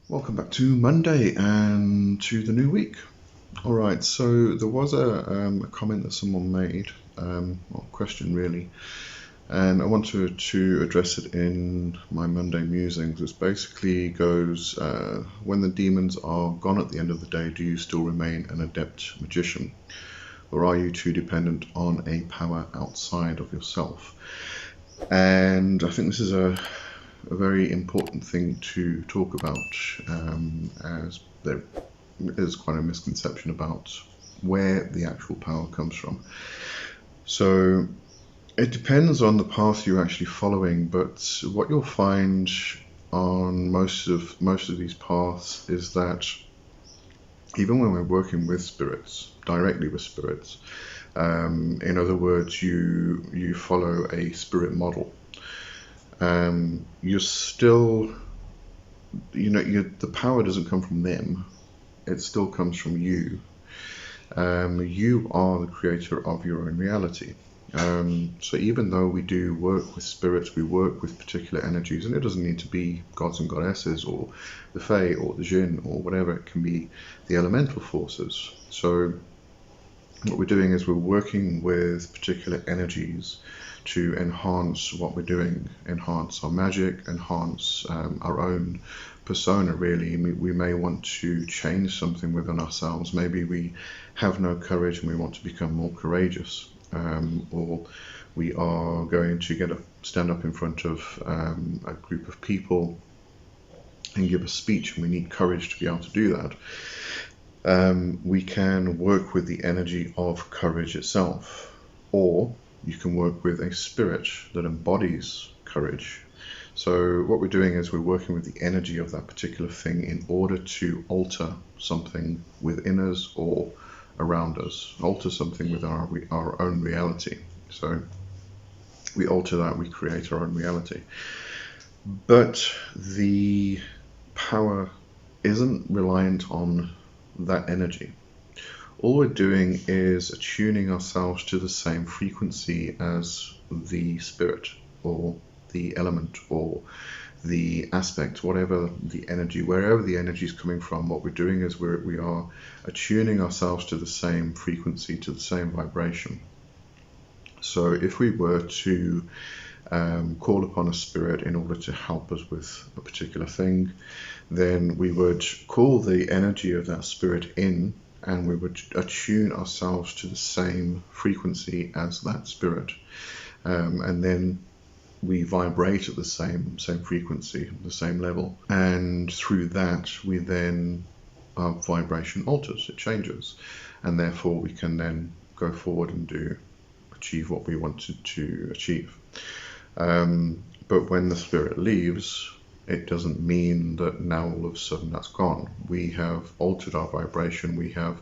Welcome back to Monday and to the new week. All right, so there was a comment that someone made, or question really, and I wanted to address it in my Monday musings. It basically goes, when the demons are gone at the end of the day, do you still remain an adept magician? Or are you too dependent on a power outside of yourself? And I think this is a very important thing to talk about, as there is quite a misconception about where the actual power comes from. So it depends on the path you're actually following, but what you'll find on most of these paths is that even when we're working with spirits, directly with spirits, in other words, you follow a spirit model. You're still, the power doesn't come from them. It still comes from you. You are the creator of your own reality. So even though we do work with spirits, we work with particular energies, and it doesn't need to be gods and goddesses or the Fae or the Jinn or whatever. It can be the elemental forces. So what we're doing is we're working with particular energies to enhance what we're doing, enhance our magic, enhance our own persona really. We may want to change something within ourselves. Maybe we have no courage and we want to become more courageous, or we are going to stand up in front of a group of people and give a speech, and we need courage to be able to do that. We can work with the energy of courage itself, or you can work with a spirit that embodies courage. So what we're doing is we're working with the energy of that particular thing in order to alter something within us or around us, alter something within our own reality. So we alter that, we create our own reality. But the power isn't reliant on that energy. All we're doing is attuning ourselves to the same frequency as the spirit or the element or the aspect, whatever the energy, wherever the energy is coming from. What we're doing is we are attuning ourselves to the same frequency, to the same vibration. So if we were to call upon a spirit in order to help us with a particular thing, then we would call the energy of that spirit in, and we would attune ourselves to the same frequency as that spirit, and then we vibrate at the same frequency, the same level, and through that we then, our vibration alters, it changes, and therefore we can then go forward and achieve what we wanted to achieve. But when the spirit leaves, it doesn't mean that now all of a sudden that's gone. We have altered our vibration, we have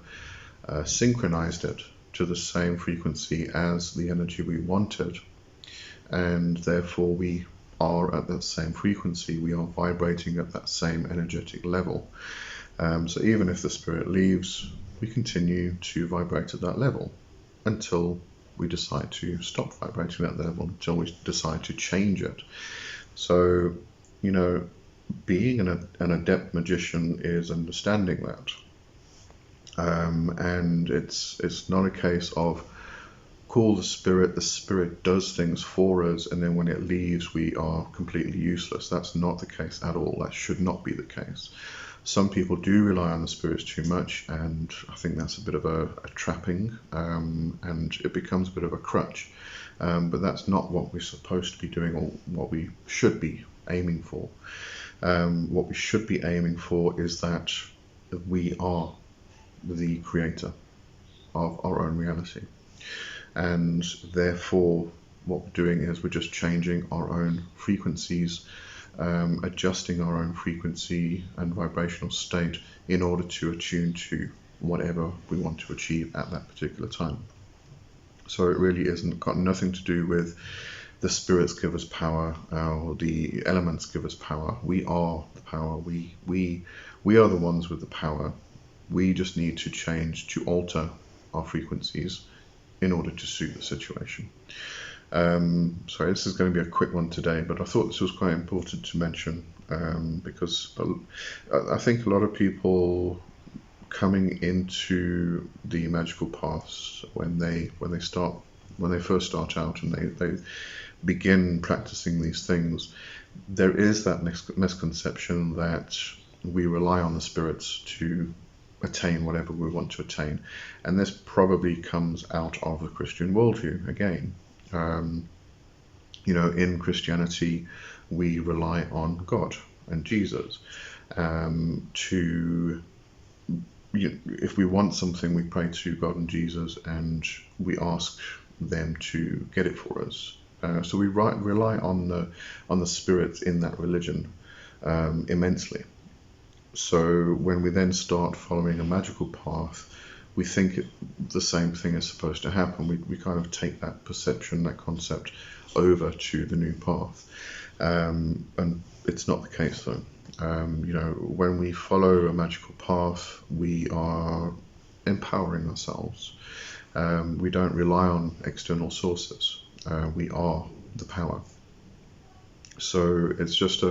synchronized it to the same frequency as the energy we wanted, and therefore we are at that same frequency, we are vibrating at that same energetic level. So even if the spirit leaves, we continue to vibrate at that level until we decide to stop vibrating at that level, until we decide to change it. So, being an adept magician is understanding that. And it's not a case of call the spirit does things for us, and then when it leaves we are completely useless. That's not the case at all. That should not be the case. Some people do rely on the spirits too much, and I think that's a bit of a trapping, and it becomes a bit of a crutch. But that's not what we're supposed to be doing, or what we should be aiming for. What we should be aiming for is that we are the creator of our own reality, and therefore what we're doing is we're just changing our own frequencies, adjusting our own frequency and vibrational state in order to attune to whatever we want to achieve at that particular time. So it really isn't got nothing to do with the spirits give us power, or the elements give us power. We are the power. We are the ones with the power. We just need to change, to alter our frequencies in order to suit the situation. Sorry, this is going to be a quick one today, but I thought this was quite important to mention. because I think a lot of people coming into the magical paths when they first start out and they begin practicing these things, there is that misconception that we rely on the spirits to attain whatever we want to attain, and this probably comes out of the Christian worldview again. In Christianity, we rely on God and Jesus if we want something, we pray to God and Jesus, and we ask them to get it for us. So we rely on the spirits in that religion immensely. So when we then start following a magical path, we think the same thing is supposed to happen. We kind of take that perception, that concept, over to the new path, and it's not the case though. When we follow a magical path, we are empowering ourselves. We don't rely on external sources. We are the power. So it's just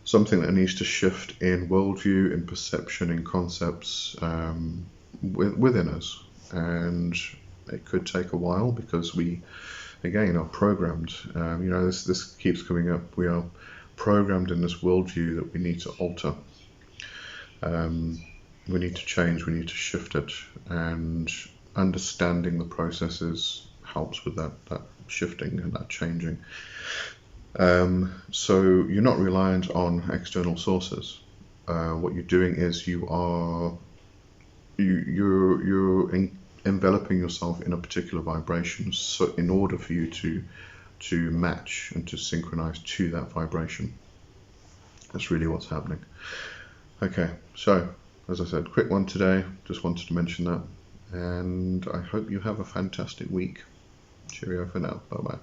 something that needs to shift in worldview, in perception, in concepts within us. And it could take a while because we, again, are programmed. This keeps coming up. We are programmed in this worldview that we need to alter. We need to change, we need to shift it, and understanding the processes helps with that shifting and that changing. So you're not reliant on external sources. What you're doing is you're enveloping yourself in a particular vibration, so in order for you to match and to synchronize to that vibration. That's really what's happening. Okay, so as I said, quick one today, just wanted to mention that, and I hope you have a fantastic week. Cheerio for now, bye bye.